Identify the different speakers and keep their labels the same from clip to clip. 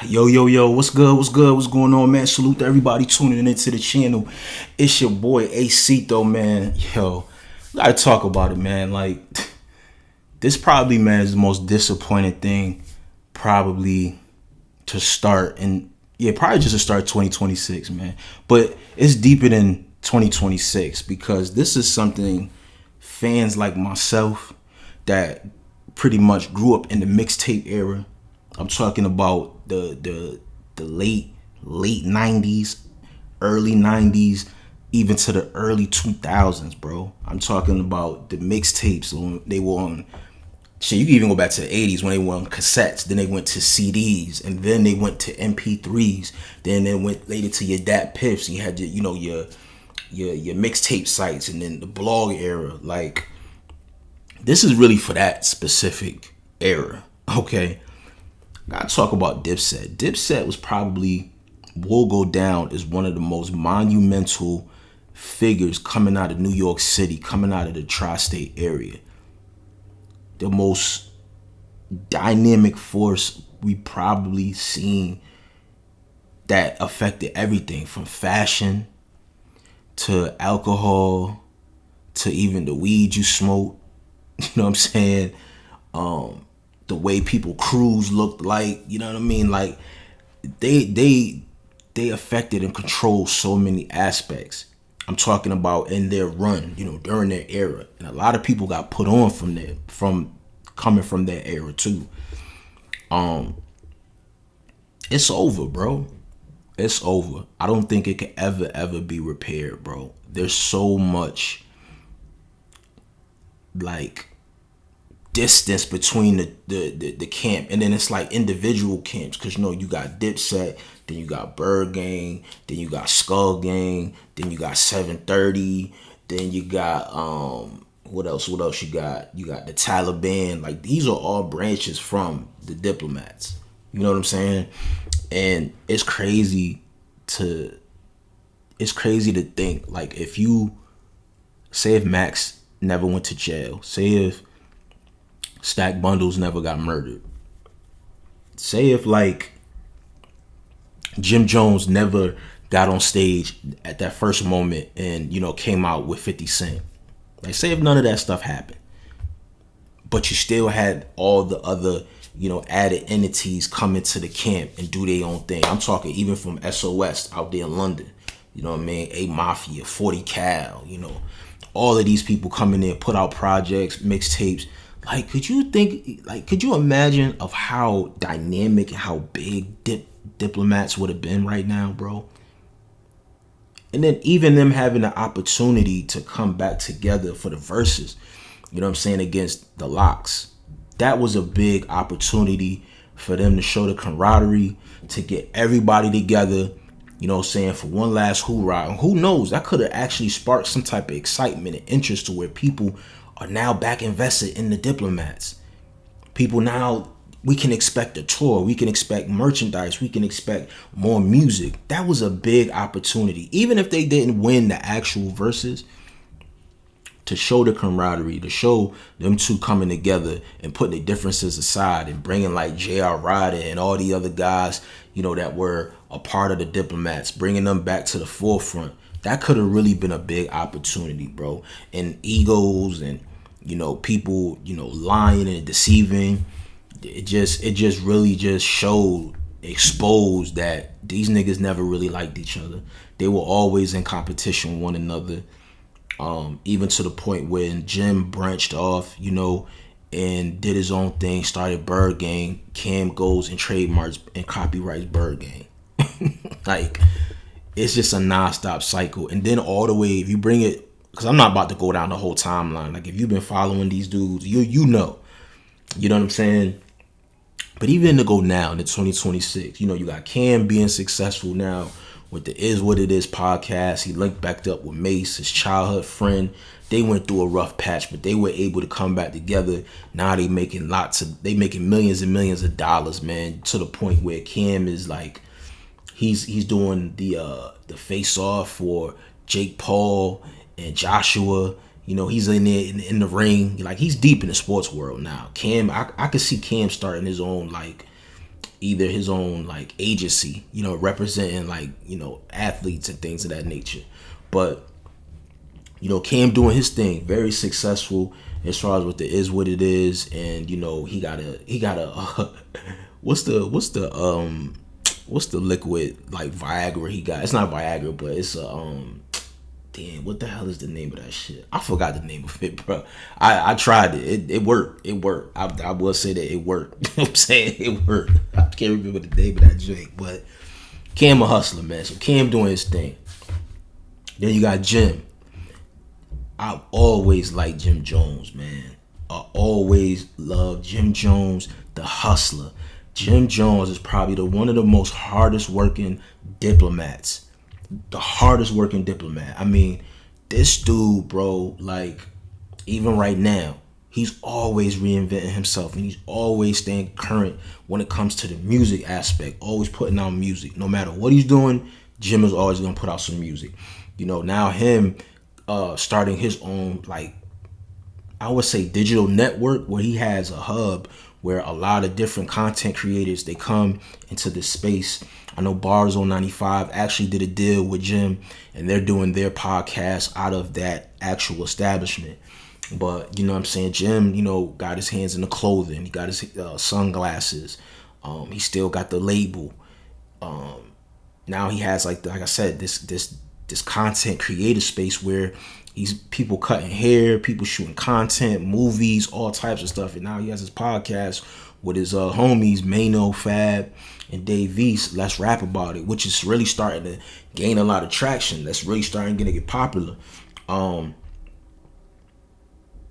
Speaker 1: Yo, what's good? What's going on, man? Salute to everybody tuning into the channel. It's your boy AC though, man. Yo, gotta talk about it, man. Like, this probably, man, is the most disappointing thing probably to start. And yeah, probably just to start 2026, man. But it's deeper than 2026 because this is something fans like myself that pretty much grew up in the mixtape era. I'm talking about the late 90s, early 90s, even to the early 2000s, bro. I'm talking about the mixtapes. They were on shit. You can even go back to the 80s when they were on cassettes. Then they went to CDs, and then they went to MP3s. Then they went later to your DAT Piffs. You had your mixtape sites, and then the blog era. Like, this is really for that specific era. Okay. Gotta talk about Dipset. Dipset will go down as one of the most monumental figures coming out of New York City, coming out of the tri-state area. The most dynamic force we probably seen that affected everything from fashion to alcohol to even the weed you smoke. You know what I'm saying? The way people crews looked like, you know what I mean? Like they affected and controlled so many aspects. I'm talking about in their run, during their era. And a lot of people got put on from there, from coming from that era too. It's over, bro. It's over. I don't think it can ever be repaired, bro. There's so much like distance between the camp, and then it's like individual camps, because you got Dipset, then you got Bird Gang, then you got Skull Gang, then you got 730, then you got what else you got the Taliban. Like, these are all branches from the Diplomats, you know what I'm saying? And it's crazy to think, like, if Max never went to jail, say if Stack Bundles never got murdered, say if like Jim Jones never got on stage at that first moment and came out with 50 Cent, like, say if none of that stuff happened, but you still had all the other added entities come into the camp and do their own thing. I'm talking even from SOS out there in London, you know what I mean, A Mafia, 40 Cal, all of these people come in there, put out projects, mixtapes. Like, could you imagine of how dynamic and how big Diplomats would have been right now, bro? And then even them having the opportunity to come back together for the Verzuz, you know what I'm saying, against the Locks. That was a big opportunity for them to show the camaraderie, to get everybody together, you know what I'm saying, for one last hoorah. And who knows, that could have actually sparked some type of excitement and interest to where people are now back invested in the Diplomats. People now, we can expect a tour, we can expect merchandise, we can expect more music. That was a big opportunity. Even if they didn't win the actual Verzuz, to show the camaraderie, to show them two coming together and putting the differences aside and bringing like J.R. Ryder and all the other guys, that were a part of the Diplomats, bringing them back to the forefront. That could have really been a big opportunity, bro. And egos and, people, lying and deceiving. It just really just exposed that these niggas never really liked each other. They were always in competition with one another. Even to the point when Jim branched off, and did his own thing, started Bird Gang, Cam goes and trademarks and copyrights Bird Gang. Like, it's just a nonstop cycle. And then all the way, if you bring it, because I'm not about to go down the whole timeline. Like, if you've been following these dudes, you know what I'm saying? But even to go now into 2026, you got Cam being successful now with the Is What It Is podcast. He linked back up with Mace, his childhood friend. They went through a rough patch, but they were able to come back together. Now they making millions and millions of dollars, man, to the point where Cam is like, he's doing the face off for Jake Paul and Joshua. He's in there in the ring. Like, he's deep in the sports world now. Cam, I could see Cam starting his own like either his own like agency, representing like, athletes and things of that nature. But Cam doing his thing, very successful as far as what the is what it is, and he got a what's the liquid like Viagra he got? It's not Viagra, but it's a damn, what the hell is the name of that shit? I forgot the name of it, bro. I tried it. It worked. It worked. I will say that it worked. You know what I'm saying? It worked. I can't remember the name of that drink, but Cam a hustler, man. So Cam doing his thing. Then you got Jim. I've always liked Jim Jones, man. I always loved Jim Jones, the hustler. Jim Jones is probably one of the most hardest working diplomats. The hardest working diplomat. I mean, this dude, bro, like, even right now, he's always reinventing himself, and he's always staying current when it comes to the music aspect, always putting out music. No matter what he's doing, Jim is always going to put out some music. Now him starting his own, like, I would say digital network, where he has a hub where a lot of different content creators, they come into this space. I know Bars on 95 actually did a deal with Jim, and they're doing their podcast out of that actual establishment. But you know what I'm saying, Jim, got his hands in the clothing. He got his sunglasses. He still got the label. Now he has like I said, this content creator space where he's people cutting hair, people shooting content, movies, all types of stuff. And now he has his podcast with his homies Mano, Fab, and Dave East. Let's Rap About It, which is really starting to gain a lot of traction. That's really starting to get popular.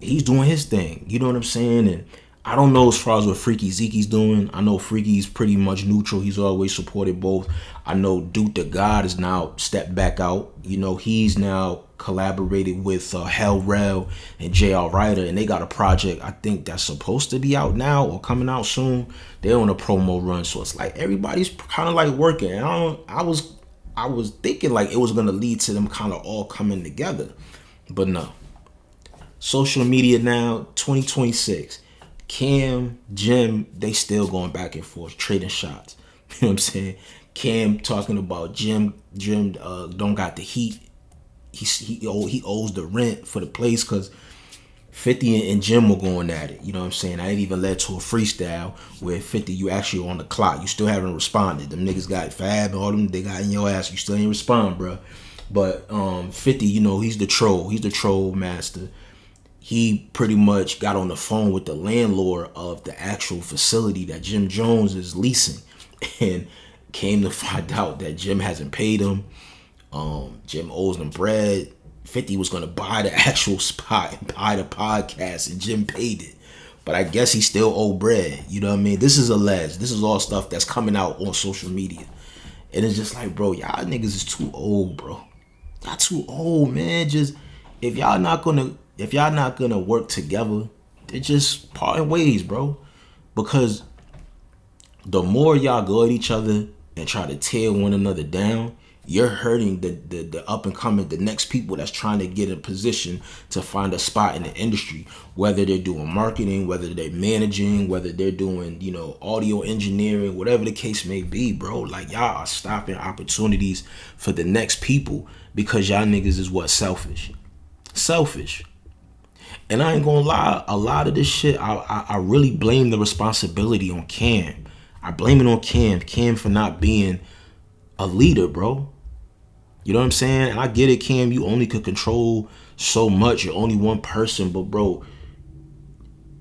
Speaker 1: He's doing his thing. You know what I'm saying? And I don't know as far as what Freaky Zeke's doing. I know Freaky's pretty much neutral. He's always supported both. I know Duke the God is now stepped back out. He's now collaborated with Hell Rel and JR Ryder, and they got a project, I think, that's supposed to be out now or coming out soon. They're on a promo run, so it's like everybody's kind of like working. And I was thinking like it was gonna lead to them kind of all coming together, but no. Social media now, 2026. Cam, Jim, they still going back and forth, trading shots. You know what I'm saying? Cam talking about Jim don't got the heat. He owes the rent for the place because 50 and Jim were going at it. You know what I'm saying? I ain't even led to a freestyle where 50, you actually on the clock. You still haven't responded. Them niggas got Fab and all them, they got in your ass. You still ain't respond, bro. But 50, he's the troll. He's the troll master. He pretty much got on the phone with the landlord of the actual facility that Jim Jones is leasing, and came to find out that Jim hasn't paid him. Jim owes them bread. 50 was gonna buy the actual spot and buy the podcast, and Jim paid it. But I guess he still owed bread. You know what I mean? This is alleged. This is all stuff that's coming out on social media. And it's just like, bro, y'all niggas is too old, bro. Y'all too old, man. Just if y'all not gonna work together, they're just parting ways, bro. Because the more y'all go at each other and try to tear one another down, you're hurting the up and coming, the next people that's trying to get in position to find a spot in the industry, whether they're doing marketing, whether they're managing, whether they're doing, audio engineering, whatever the case may be, bro. Like, y'all are stopping opportunities for the next people because y'all niggas is what? Selfish. And I ain't gonna lie, a lot of this shit, I really blame the responsibility on Cam. I blame it on Cam for not being a leader, bro. You know what I'm saying? And I get it, Cam, you only could control so much. You're only one person, but bro,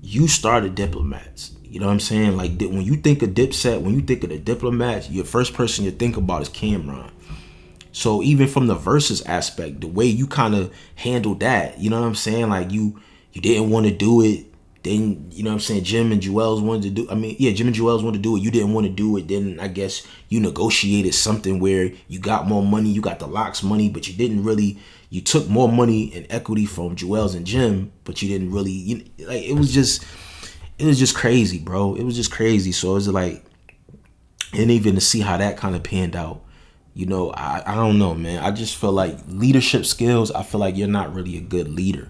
Speaker 1: you started Diplomats. You know what I'm saying? Like, when you think of Dipset, when you think of the Diplomats, your first person you think about is Cameron. So even from the Verzuz aspect, the way you kind of handled that, you know what I'm saying? Like, you didn't want to do it. Then, you know what I'm saying, Jim and Jewels wanted to do, Jim and Jewels wanted to do it. You didn't want to do it. Then I guess you negotiated something where you got more money. You got the Locks money, but you didn't really, you took more money in equity from Jewels and Jim, but you didn't really, it was just crazy, bro. It was just crazy. So it was like, and even to see how that kind of panned out, I don't know, man. I just feel like leadership skills, I feel like you're not really a good leader,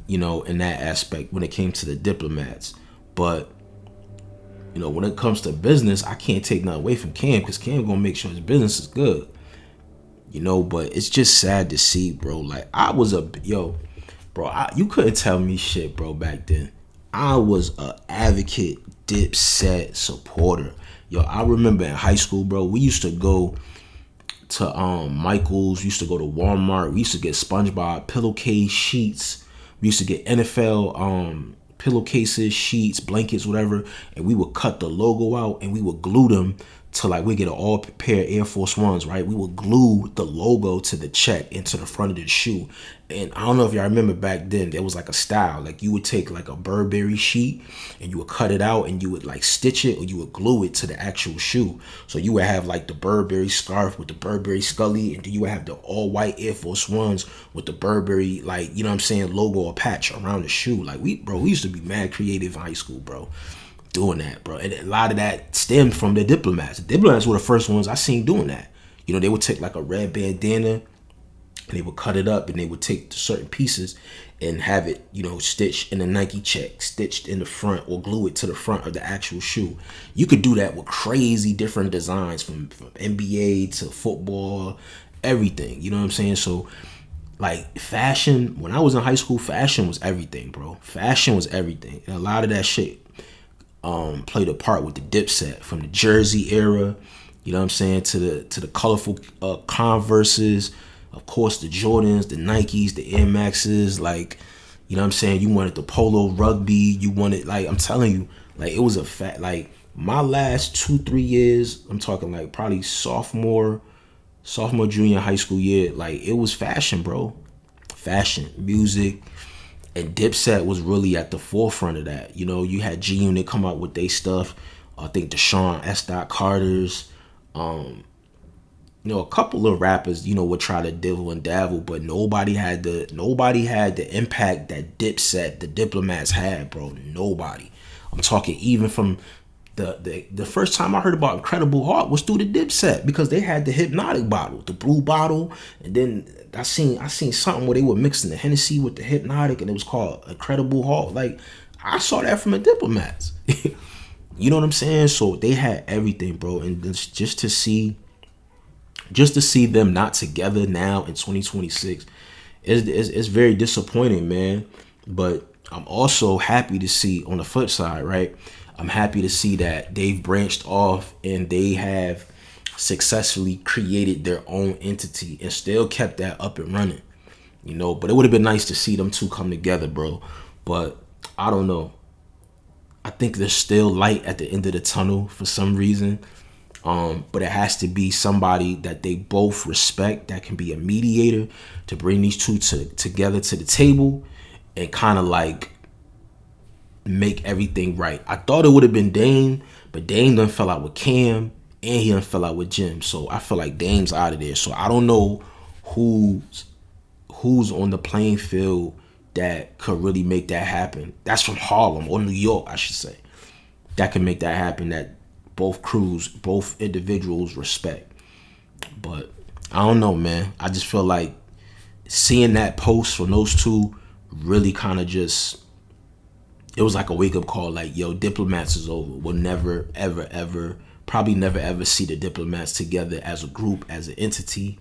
Speaker 1: in that aspect when it came to the Diplomats. But You know, when it comes to business, I can't take nothing away from Cam because Cam gonna make sure his business is good. You know, but it's just sad to see, bro. Like I was bro. You couldn't tell me shit, bro. Back then, I was a advocate, Dipset supporter. Yo, I remember in high school, bro. We used to go to Michael's. We used to go to Walmart. We used to get SpongeBob pillowcase sheets. We used to get NFL pillowcases, sheets, blankets, whatever, and we would cut the logo out and we would glue them to, like, we get an all pair of Air Force Ones, right? We would glue the logo to the check into the front of the shoe. And I don't know if y'all remember back then, there was like a style. Like you would take like a Burberry sheet and you would cut it out and you would like stitch it or you would glue it to the actual shoe. So you would have like the Burberry scarf with the Burberry Scully, and then you would have the all white Air Force Ones with the Burberry, like, you know what I'm saying, logo or patch around the shoe. Like we used to be mad creative in high school, bro, doing that, bro. And a lot of that stemmed from the Diplomats. The Diplomats were the first ones I seen doing that. You know, they would take like a red bandana and they would cut it up and they would take certain pieces and have it, you know, stitched in a Nike check, stitched in the front, or glue it to the front of the actual shoe. You could do that with crazy different designs from NBA to football, everything. You know what I'm saying? So like fashion, when I was in high school, fashion was everything, bro. Fashion was everything. And a lot of that shit played a part with the Dipset, from the Jersey era, you know what I'm saying, to the colorful Converses, of course the Jordans, the Nikes, the Air Maxes, like, you know what I'm saying, you wanted the Polo Rugby, you wanted, like, I'm telling you, like, it was a fact. Like my last 2-3 years, I'm talking like probably sophomore, junior high school year, like it was fashion, bro. Fashion, music. And Dipset was really at the forefront of that. You know, you had G Unit come out with their stuff. I think Deshaun S. Carter's. You know, a couple of rappers, you know, would try to divil and dabble, but nobody had the impact that Dipset, the Diplomats had, bro. Nobody. I'm talking even from the first time I heard about Incredible Heart was through the Dipset, because they had the Hypnotic bottle, the blue bottle, and then I seen something where they were mixing the Hennessy with the Hypnotic and it was called Incredible Heart. Like I saw that from the Diplomats. You know what I'm saying? So they had everything, bro, and just to see them not together now in 2026 is very disappointing, man. But I'm also happy to see, on the flip side, right? I'm happy to see that they've branched off and they have successfully created their own entity and still kept that up and running, you know. But it would have been nice to see them two come together, bro. But I don't know. I think there's still light at the end of the tunnel for some reason. But it has to be somebody that they both respect that can be a mediator to bring these two together to the table and kind of like make everything right. I thought it would have been Dame, but Dame done fell out with Cam and he done fell out with Jim. So I feel like Dame's out of there. So I don't know who's on the playing field that could really make that happen. That's from Harlem, or New York, I should say. That can make that happen, that both crews, both individuals respect. But I don't know, man. I just feel like seeing that post from those two really kind of just, it was like a wake-up call. Like, yo, Diplomats is over. We'll never, ever, ever, probably never, ever see the Diplomats together as a group, as an entity,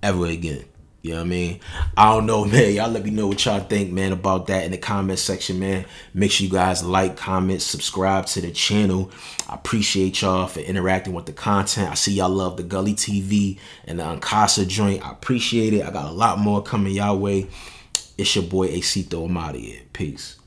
Speaker 1: ever again. You know what I mean? I don't know, man. Y'all let me know what y'all think, man, about that in the comment section, man. Make sure you guys like, comment, subscribe to the channel. I appreciate y'all for interacting with the content. I see y'all love the Gully TV and the Uncasa joint. I appreciate it. I got a lot more coming y'all way. It's your boy Acito. I'm out of here. Peace.